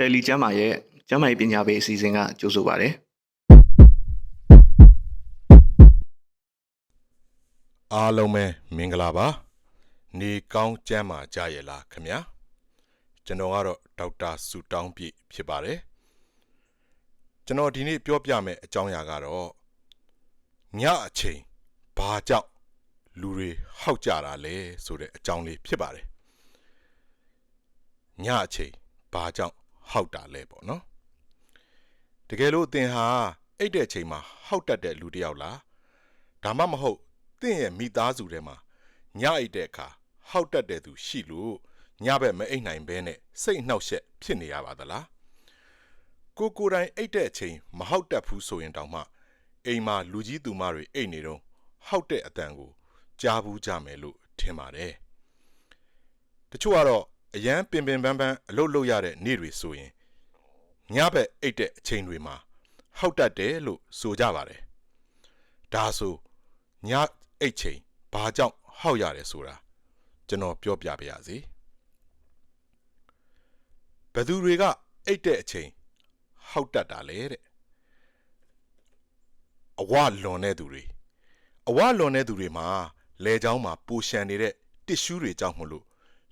တယ်လီကျမ်းမာရဲ့ကျမ်းမာရေးပညာပေးအစီအစဉ်ကကြိုဆိုပါရစေအားလုံးပဲမင်္ဂလာပါနေကောင်းကျမ်းမာကြရဲ့လားခင်ဗျာကျွန်တော်ကတော့ဒေါက်တာစုတောင်းပြည့်ဖြစ်ပါတယ်ကျွန်တော်ဒီနေ့ပြောပြမယ့်အကြောင်းအရာကတော့ညအချိန်ဘာကြောင့်လူတွေဟောက်ကြတာလဲဆိုတဲ့အကြောင်းလေးဖြစ်ပါတယ်ညအချိန်ဘာကြောင့်ဟောက်တာလဲပေါ့နော်တကယ်လို့သင်ဟာအိတ်တဲ့အချိန်မှာဟောက်တတ်တဲ့လူတစ်ယောက်လားဒါမှမဟုတ်သင်ရဲ့မိသားစုထဲမှာညအိတ်တဲ့အခါဟောက်တတ်တဲ့သူရှိလို့ညဘက်မအိတ်နိုင်ဘဲနဲ့စိတ်နှောက်ယှက်ဖြစ်နေရပါသလားကိုယ်တိုင်အိတ်တဲ့အချိန်မဟောက်တတ်ဘူးဆိုရင်တောင်မှအိမ်မှာလူကြီးသူမတွေအိတ်နေတော့ဟောက်တဲ့အတန်ကိုကြားဘူးကြမယ်လို့ထင်ပါတယ်တချို့ကတော့အရန်ပင်ပန်းပန်းအလုပ်လုပ်ရတဲ့နေ့တွေဆိုရင်ညဘက်အိတ်တဲ့အချိန်တွေမှာဟောက်တတ်တယ်လို့ဆိုကြပါတယ်ဒါဆိုညအိတ်ချိန်ဘာကြောင့်ဟောက်ရတယ်ဆိုတာကျွန်တော်ပြောပြပါရစေဘယ်သူတွေကအိတ်တဲ့အချိန်ဟောက်တတ်တာလဲတဲ့အဝလွန်တဲ့သူတွေမှာလေချောင်းမှာပူရှံနေတဲ့တစ်ရှူးတွေကြောင့်မလို့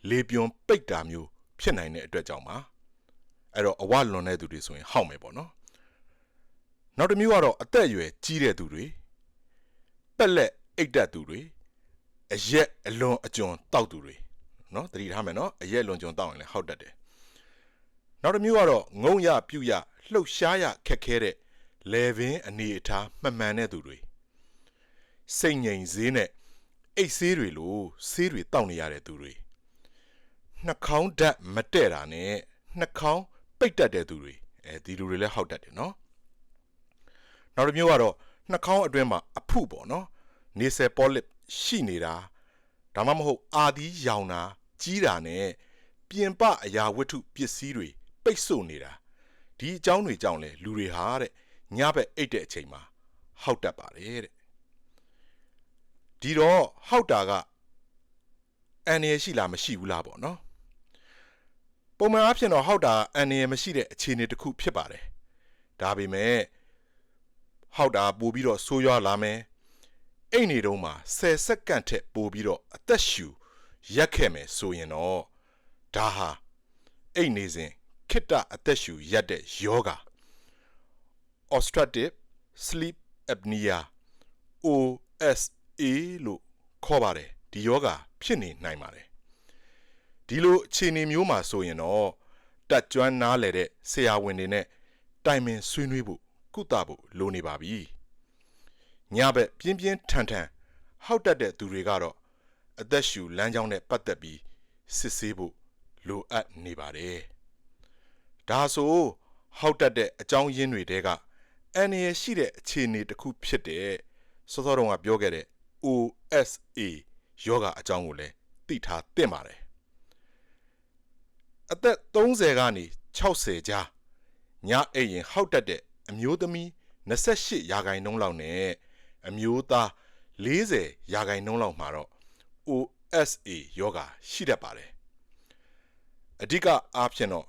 လေပြွန်ပိတ်တာမျိုးဖြစ်နိုင်တဲ့အတွက်ကြောင့်ပါအဲ့တော့အဝလွန်တဲ့သူတွေဆိုရင်ဟောက်မယ်ပေါ့နော်နောက်တစ်မျိုးကတော့အသက်အရွယ်ကြီးတဲ့သူတွေပက်လက်အိတ်တက်သူတွေအရက်အလွန်အကျွံတောက်သူတွေနော်သတိထားမယ်နော်အရက်လွန်ကျွံတောက်ရင်လည်းဟောက်တတ်တယ်နောက်တစ်မျိုးကတော့ငုံရပြုတ်ရလှုပ်ရှားရခက်ခဲတဲ့လေပင်အနေအထားမှန်မှန်တဲ့သူတွေစိတ်ငြိမ်စေးနဲ့အိတ်ဆေးတွေလိုဆေးတွေတောက်နေရတဲ့သူတွေနှာခေါင်းဓာတ်မတည့်တာနဲ့နှာခေါင်းပိတ်တတ်တဲ့သူတွေဒီလူတွေလည်းဟောက်တတ်တယ်နော်နောက်တစ်မျိုးကတော့နှာခေါင်းအတွင်းမှာအဖုပေါ့နော်နေဆယ်ပေါ်လစ်ရှိနေတာဒါမှမဟုတ်အာသီးရောင်တာကြီးတာနဲ့ပြင်ပအရာဝတ္ထုပစ္စည်းတွေပိတ်ဆို့နေတာဒီအကြောင်းတွေကြောင့်လဲလူတွေဟာတဲ့ညဘက်အိတ်တဲ့အချိန်မှာဟောက်တတ်ပါတယ်တဲ့ဒီတော့ဟောက်တာကအန်ရရှိလားမရှိဘူးလားပေါ့နော်ပုံမှန်အားဖြင့်တော့ဟောက်တာအန်ရမရှိတဲ့အခြေအနေတစ်ခုဖြစ်ပါတယ်ဒါပေမဲ့ဟောက်တာပို့ပြီးတော့ဆိုးရွားလာမယ်အိတ်နေတုံးမှာ10စက္ကန့်ထက်ပိုပြီးတော့အသက်ရှူရက်ခဲ့မယ်ဆိုရင်တော့ဒါဟာအိတ်နေစဉ်ခိတ္တအသက်ရှူရက်တဲ့ယောဂ obstructive sleep apnea OSA လို့ခေါ်ပါတယ်ဒီယောဂဖြစ်နေနိုင်ပါတယ်ဒီလိုအခြေအနေမျိုးမှာဆိုရင်တော့တက်ကြွနားလည်တဲ့ဆရာဝန်တွေနဲ့တိုင်ပင်ဆွေးနွေးဖို့ကုသဖို့လိုနေပါပြီညဘက်ပြင်းပြင်းထန်ထန်ဟောက်တတ်တဲ့သူတွေကတော့အသက်ရှူလမ်းကြောင်းနဲ့ပတ်သက်ပြီးစစ်ဆေးဖို့လိုအပ်နေပါတယ်ဒါဆိုဟောက်တတ်တဲ့အကြောင်းရင်းတွေတဲကအန်ရရှိတဲ့အခြေအနေတစ်ခုဖြစ်တဲ့စောစောတုန်းကပြောခဲ့တဲ့ OSA ယောဂအကြောင်းကိုလည်းသိထားသင့်ပါတယ်အသက်30ကနေ60ကြားညအိပ်ရင်ဟောက်တတ်တဲ့အမျိုးသမီး28ရာခိုင်နှုန်းလောက်နဲ့အမျိုးသား40ရာခိုင်နှုန်းလောက်မှာတော့ OSA ယောဂရှိတတ်ပါတယ်အဓိကအားဖြင့်တော့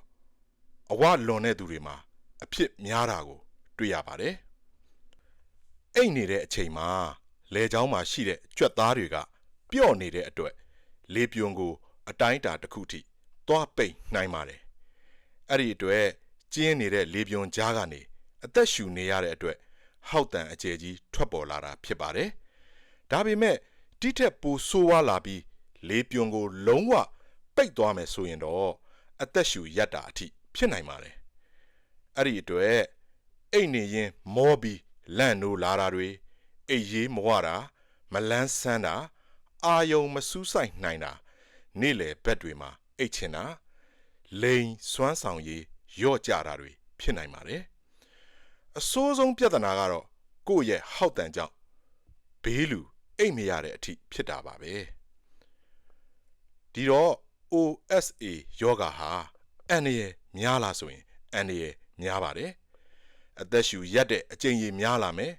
အဝလွန်တဲ့သူတွေမှာအဖြစ်များတာကိုတွေ့ရပါတယ်အိတ်နေတဲ့အချိန်မှာလေချောင်းမှာရှိတဲ့ကြွက်သားတွေကပျော့နေတဲ့အတွက်လေပြွန်ကိုအတိုင်းအတာတစ်ခုထိသွားပိတ်နိုင်ပါတယ်အဲ့ဒီအတွက်ကျင်းနေတဲ့လေပြွန်ကြားကနေအသက်ရှူနေရတဲ့အတွက်ဟောက်တန်အကျယ်ကြီးထွက်ပေါ်လာတာဖြစ်ပါတယ်ဒါပေမဲ့တိထက်ပိုဆိုးဝါးလာပြီးလေပြွန်ကိုလုံးဝပိတ်သွားမယ်ဆိုရင်တော့အသက်ရှူရပ်တာအထိဖြစ်နိုင်ပါတယ်အဲ့ဒီအတွက်အိတ်နေရင်မောပြီးလန့်နိုးလာတာတွေအိတ်ရေးမဝတာမလန်းဆန်းတာအာယုံမစူးစိုက်နိုင်တာနေ့လေဘက်တွေမှာအိတ်ချင်တာလိန်စွမ်းဆောင်ရည်ယော့ကြတာတွေဖြစ်နိုင်ပါတယ်အဆိုးဆုံးပြဿနာကတော့ကိုယ့်ရဲ့ဟောက်တန်ကြောင့်ဘေးလူအိတ်မရတဲ့အထိဖြစ်တာပါပဲဒီတော့ OSA ယောဂဟာအန်ရများလားဆိုရင်အန်ရများပါတယ်အသက်ရှူရက်တဲ့အကျင့်ရည်များလာမယ်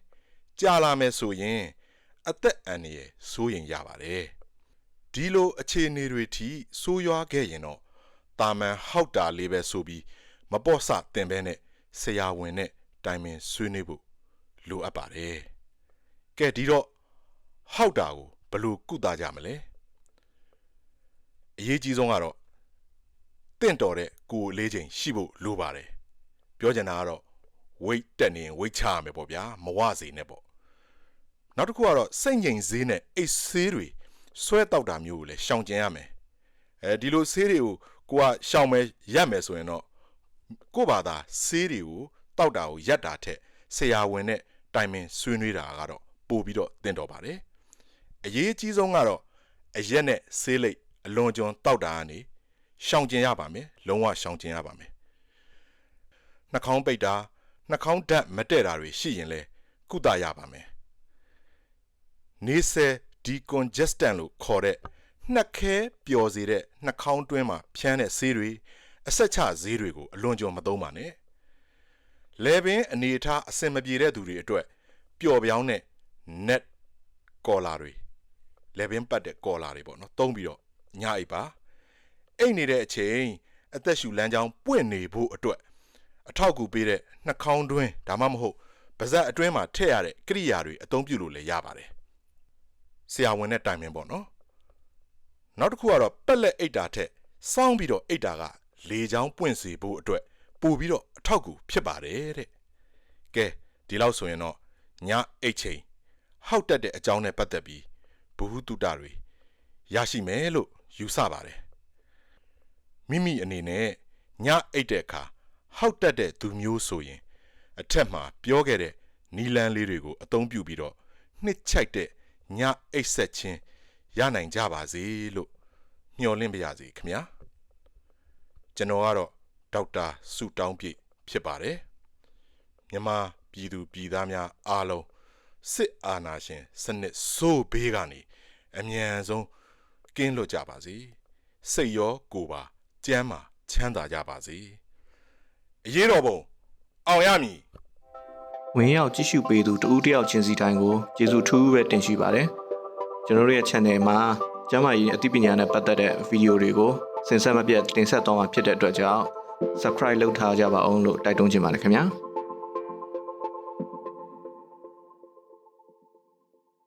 ကြာလာမယ်ဆိုရင်အသက်အန္တရာယ်စိုးရင်ရပါတယ်ဒီလိုအခြေအနေတွေထိဆိုးရွားခဲ့ရင်တော့တာမန်ဟောက်တာလေးပဲဆိုပြီး မပေါ့ဆတင်ပဲနဲ့ဆရာဝန်နဲ့တိုင်ပင်ဆွေးနွေးဖို့လိုအပ်ပါတယ်ကဲဒီတော့ဟောက်တာကိုဘယ်လိုကုသကြမလဲအရေးကြီးဆုံးကတော့တင့်တော်တဲ့ကိုယ်လေးချိန်ရှိဖို့လိုပါတယ်ပြောချင်တာကတော့ weight တက်နေရင် weight ချရမယ်ပေါ့ဗျာမဝစေနဲ့ပေါ့နောက်တစ်ခုကတော့စိတ်ငြိမ်စေးနဲ့အိတ်ဆေးတွေဆွဲတောက်တာမျိုးကိုလည်းရှောင်ကျဉ်ရမယ်ဒီလိုဆေးတွေကိုကိုကရှောင်မယ်ရက်မယ်ဆိုရင်တော့ကို့ဘာသာဆေးတွေကိုတောက်တာကိုရက်တာထက်ဆရာဝန်နဲ့တိုင်ပင်ဆွေးနွေးတာကတော့ပို့ပြီးတော့တင့်တော်ပါတယ်အရေးအကြီးဆုံးကတော့အရက်နဲ့ဆေးလိပ်အလွန်ကျွံတောက်တာကနေရှောင်ကျဉ်ရပါမယ်လုံးဝရှောင်ကျဉ်ရပါမယ်နှာခေါင်းပိတ်တာနှာခေါင်းဓာတ်မတည့်တာတွေရှိရင်လဲကုသရပါမယ်နေဆဲ decongestant လို့ခေါ်တဲ့နှက်ခဲပျော်စေတဲ့နှာခေါင်းတွင်းမှာဖြန်းတဲ့ဆေးတွေအဆက်ချဆေးတွေကိုအလွန်ကျွံမသုံးပါနဲ့လဲပင်အနေထားအဆင်မပြေတဲ့သူတွေအတွက်ပျော်ပြောင်းတဲ့ net ကော်လာတွေလဲပင်ပတ်တဲ့ကော်လာတွေပေါ့နော်သုံးပြီးတော့ညအိပ်ပါအိပ်နေတဲ့အချိန်အသက်ရှူလမ်းကြောင်းပွင့်နေဖို့အတွက်အထောက်အကူပေးတဲ့နှာခေါင်းတွင်းဒါမှမဟုတ်ပါးစပ်အတွင်းမှာထည့်ရတဲ့ကိရိယာတွေအသုံးပြုလို့လည်းရပါတယ်ဆရာဝန်နဲ့တိုင်ပင်ပေါ့နော်နောက်တစ်ခုကတော့ပက်လက်အိတ်တာထက်စောင်းပြီးတော့အိတ်တာကလေချောင်းပွင့်စေဖို့အတွက်ပို့ပြီးတော့အထောက်အကူဖြစ်ပါတယ်တဲ့ကဲဒီလောက်ဆိုရင်တော့ညအိတ်ချိန်ဟောက်တက်တဲ့အကြောင်းနဲ့ပတ်သက်ပြီးဘုဟုတုတတွေရရှိမယ်လို့ယူဆပါတယ်မိမိအနေနဲ့ညအိတ်တဲ့အခါဟောက်တက်တဲ့သူမျိုးဆိုရင်အထက်မှာပြောခဲ့တဲ့နီလန်းလေးတွေကိုအသုံးပြုပြီးတော့နှစ်ချိုက်တဲ့ညအိတ်ဆက်ခြင်းရနိုင်ကြပါစေလို့မျှော်လင့်ပါရစေခင်ဗျာကျွန်တော်ကတော့ဒေါက်တာစုတောင်းပြည့်ဖြစ်ပါတယ်မြန်မာပြည်သူပြည်သားများအားလုံးစစ်အာဏာရှင်စနစ်ဆိုးဘေးကနေအမြန်ဆုံးကင်းလွတ်ကြပါစေစိတ်ရောကိုယ်ပါကျမ်းမာချမ်းသာကြပါစေအရေးတော်ပုံအောင်ရမည်ဝင်ရောက်ကြည့်ရှုပေးသူတဦးတယောက်ချင်းစီတိုင်းကိုကျေးဇူးထူးပဲတင်ရှိပါတယ်ကျွန်တော်တို့ရဲ့ channel မှာကျမ်းမာရေးအသိပညာနဲ့ပတ်သက်တဲ့ဗီဒီယိုတွေကိုစင်ဆက်မပြတ်တင်ဆက်သွားမှာဖြစ်တဲ့အတွက်ကြောင့် subscribe လုပ်ထားကြပါအောင်လို့တိုက်တွန်းချင်ပါတယ်ခင်ဗျာ